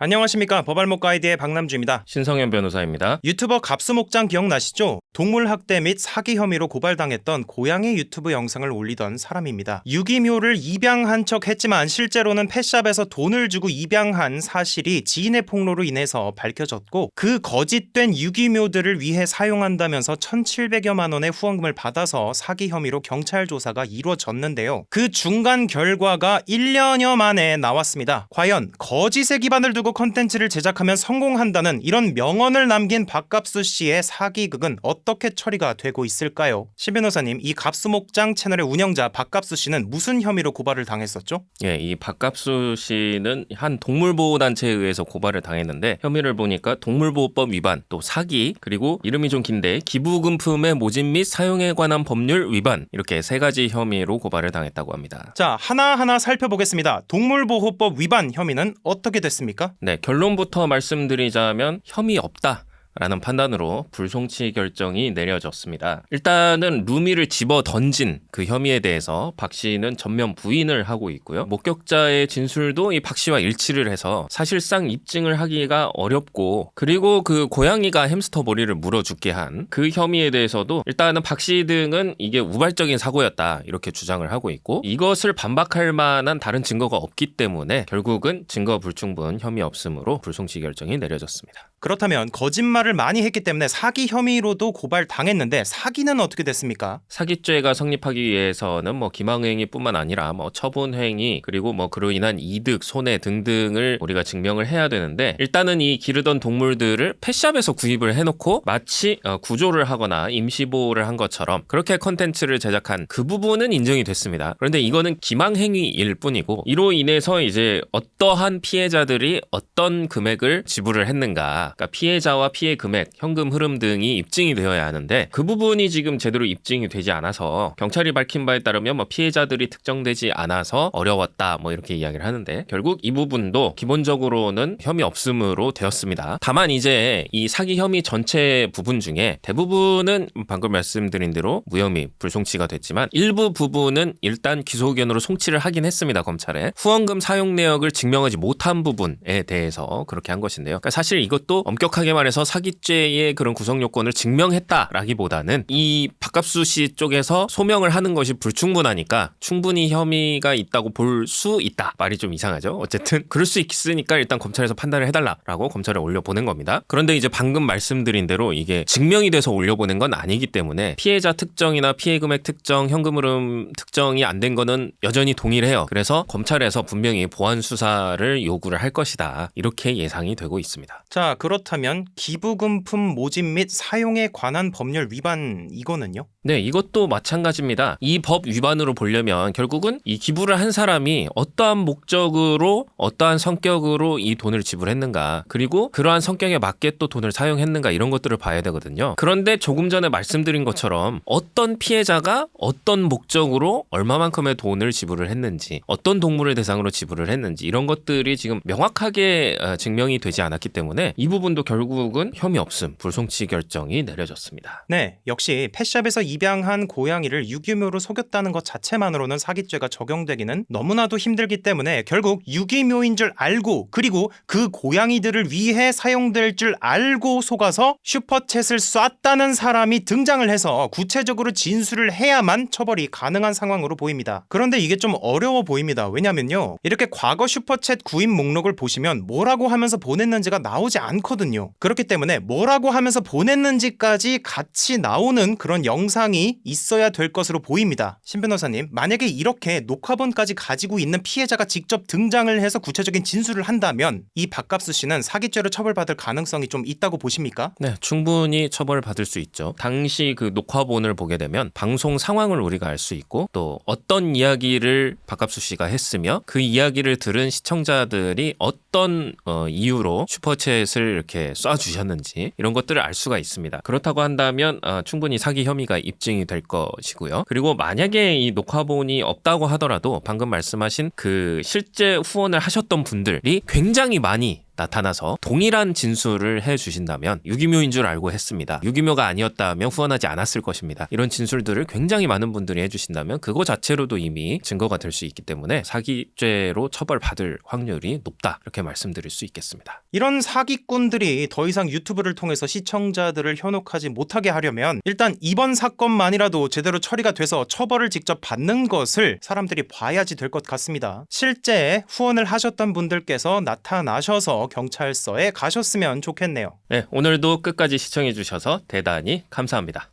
안녕하십니까. 법알목 가이드의 박남주입니다. 신성현 변호사입니다. 유튜버 갑수목장 기억나시죠? 동물학대 및 사기 혐의로 고발당했던 고양이 유튜브 영상을 올리던 사람입니다. 유기묘를 입양한 척 했지만 실제로는 펫샵에서 돈을 주고 입양한 사실이 지인의 폭로로 인해서 밝혀졌고, 그 거짓된 유기묘들을 위해 사용한다면서 1,700여만 원의 후원금을 받아서 사기 혐의로 경찰 조사가 이루어졌는데요. 그 중간 결과가 1년여 만에 나왔습니다. 과연 거짓에 기반을 두고 컨텐츠를 제작하면 성공한다는 이런 명언을 남긴 박갑수 씨의 사기극은 어떻게 처리가 되고 있을까요? 신 변호사님, 이 갑수목장 채널의 운영자 박갑수 씨는 무슨 혐의로 고발을 당했었죠? 예, 이 박갑수 씨는 한 동물보호단체에 의해서 고발을 당했는데, 혐의를 보니까 동물보호법 위반, 또 사기, 그리고 이름이 좀 긴데 기부금품의 모집 및 사용에 관한 법률 위반, 이렇게 세 가지 혐의로 고발을 당했다고 합니다. 자, 하나하나 살펴보겠습니다. 동물보호법 위반 혐의는 어떻게 됐습니까? 네, 결론부터 말씀드리자면 혐의 없다 라는 판단으로 불송치 결정이 내려졌습니다. 일단은 루미를 집어 던진 그 혐의에 대해서 박 씨는 전면 부인을 하고 있고요. 목격자의 진술도 이 박 씨와 일치를 해서 사실상 입증을 하기가 어렵고, 그리고 그 고양이가 햄스터 머리를 물어 죽게 한 그 혐의에 대해서도 일단은 박 씨 등은 이게 우발적인 사고였다 이렇게 주장을 하고 있고, 이것을 반박할 만한 다른 증거가 없기 때문에 결국은 증거 불충분 혐의 없음으로 불송치 결정이 내려졌습니다. 그렇다면 거짓말을 많이 했기 때문에 사기 혐의로도 고발당했는데, 사기는 어떻게 됐습니까? 사기죄가 성립하기 위해서는 기망행위뿐만 아니라 처분행위, 그리고 그로 인한 이득, 손해 등등을 우리가 증명을 해야 되는데, 일단은 이 기르던 동물들을 펫샵에서 구입을 해놓고 마치 구조를 하거나 임시보호를 한 것처럼 그렇게 컨텐츠를 제작한 그 부분은 인정이 됐습니다. 그런데 이거는 기망행위일 뿐이고, 이로 인해서 이제 어떠한 피해자들이 어떤 금액을 지불을 했는가, 그러니까 피해자와 피해 금액, 현금 흐름 등이 입증이 되어야 하는데, 그 부분이 지금 제대로 입증이 되지 않아서 경찰이 밝힌 바에 따르면 피해자들이 특정되지 않아서 어려웠다 이렇게 이야기를 하는데, 결국 이 부분도 기본적으로는 혐의 없음으로 되었습니다. 다만 이제 이 사기 혐의 전체 부분 중에 대부분은 방금 말씀드린 대로 무혐의, 불송치가 됐지만 일부 부분은 일단 기소 의견으로 송치를 하긴 했습니다. 검찰에 후원금 사용 내역을 증명하지 못한 부분에 대해서 그렇게 한 것인데요. 그러니까 사실 이것도 엄격하게 말해서 사기죄의 그런 구성 요건을 증명했다라기보다는 이 박갑수 씨 쪽에서 소명을 하는 것이 불충분하니까 충분히 혐의가 있다고 볼 수 있다. 말이 좀 이상하죠. 어쨌든 그럴 수 있으니까 일단 검찰에서 판단을 해달라라고 검찰에 올려보낸 겁니다. 그런데 이제 방금 말씀드린 대로 이게 증명이 돼서 올려보낸 건 아니기 때문에 피해자 특정이나 피해 금액 특정, 현금 흐름 특정이 안 된 거는 여전히 동일해요. 그래서 검찰에서 분명히 보완 수사를 요구를 할 것이다. 이렇게 예상이 되고 있습니다. 자, 그렇다면 기부금품 모집 및 사용에 관한 법률 위반, 이거는요? 네, 이것도 마찬가지입니다. 이 법 위반으로 보려면 결국은 이 기부를 한 사람이 어떠한 목적으로, 어떠한 성격으로 이 돈을 지불했는가, 그리고 그러한 성격에 맞게 또 돈을 사용했는가, 이런 것들을 봐야 되거든요. 그런데 조금 전에 말씀드린 것처럼 어떤 피해자가 어떤 목적으로 얼마만큼의 돈을 지불을 했는지, 어떤 동물을 대상으로 지불을 했는지, 이런 것들이 지금 명확하게 증명이 되지 않았기 때문에 이 부분도 결국은 혐의 없음, 불송치 결정이 내려졌습니다. 네, 역시 펫샵에서 입양한 고양이를 유기묘로 속였다는 것 자체만으로는 사기죄가 적용되기는 너무나도 힘들기 때문에 결국 유기묘인 줄 알고, 그리고 그 고양이들을 위해 사용될 줄 알고 속아서 슈퍼챗을 쐈다는 사람이 등장을 해서 구체적으로 진술을 해야만 처벌이 가능한 상황으로 보입니다. 그런데 이게 좀 어려워 보입니다. 왜냐면요, 이렇게 과거 슈퍼챗 구입 목록을 보시면 뭐라고 하면서 보냈는지가 나오지 않거든요. 그렇기 때문에 뭐라고 하면서 보냈는지까지 같이 나오는 그런 영상이 있어야 될 것으로 보입니다. 신 변호사님, 만약에 이렇게 녹화본까지 가지고 있는 피해자가 직접 등장을 해서 구체적인 진술을 한다면 이 박갑수 씨는 사기죄로 처벌받을 가능성이 좀 있다고 보십니까? 네, 충분히 처벌받을 수 있죠. 당시 그 녹화본을 보게 되면 방송 상황을 우리가 알 수 있고, 또 어떤 이야기를 박갑수 씨가 했으며 그 이야기를 들은 시청자들이 어떤 이유로 슈퍼챗을 이렇게 쏴주셨는지, 이런 것들을 알 수가 있습니다. 그렇다고 한다면 충분히 사기 혐의가 입증이 될 것이고요. 그리고 만약에 이 녹화본이 없다고 하더라도 방금 말씀하신 그 실제 후원을 하셨던 분들이 굉장히 많이 나타나서 동일한 진술을 해주신다면 유기묘인 줄 알고 했습니다. 유기묘가 아니었다면 후원하지 않았을 것입니다. 이런 진술들을 굉장히 많은 분들이 해주신다면 그거 자체로도 이미 증거가 될 수 있기 때문에 사기죄로 처벌받을 확률이 높다 이렇게 말씀드릴 수 있겠습니다. 이런 사기꾼들이 더 이상 유튜브를 통해서 시청자들을 현혹하지 못하게 하려면 일단 이번 사건만이라도 제대로 처리가 돼서 처벌을 직접 받는 것을 사람들이 봐야지 될 것 같습니다. 실제 후원을 하셨던 분들께서 나타나셔서 경찰서에 가셨으면 좋겠네요. 네, 오늘도 끝까지 시청해주셔서 대단히 감사합니다.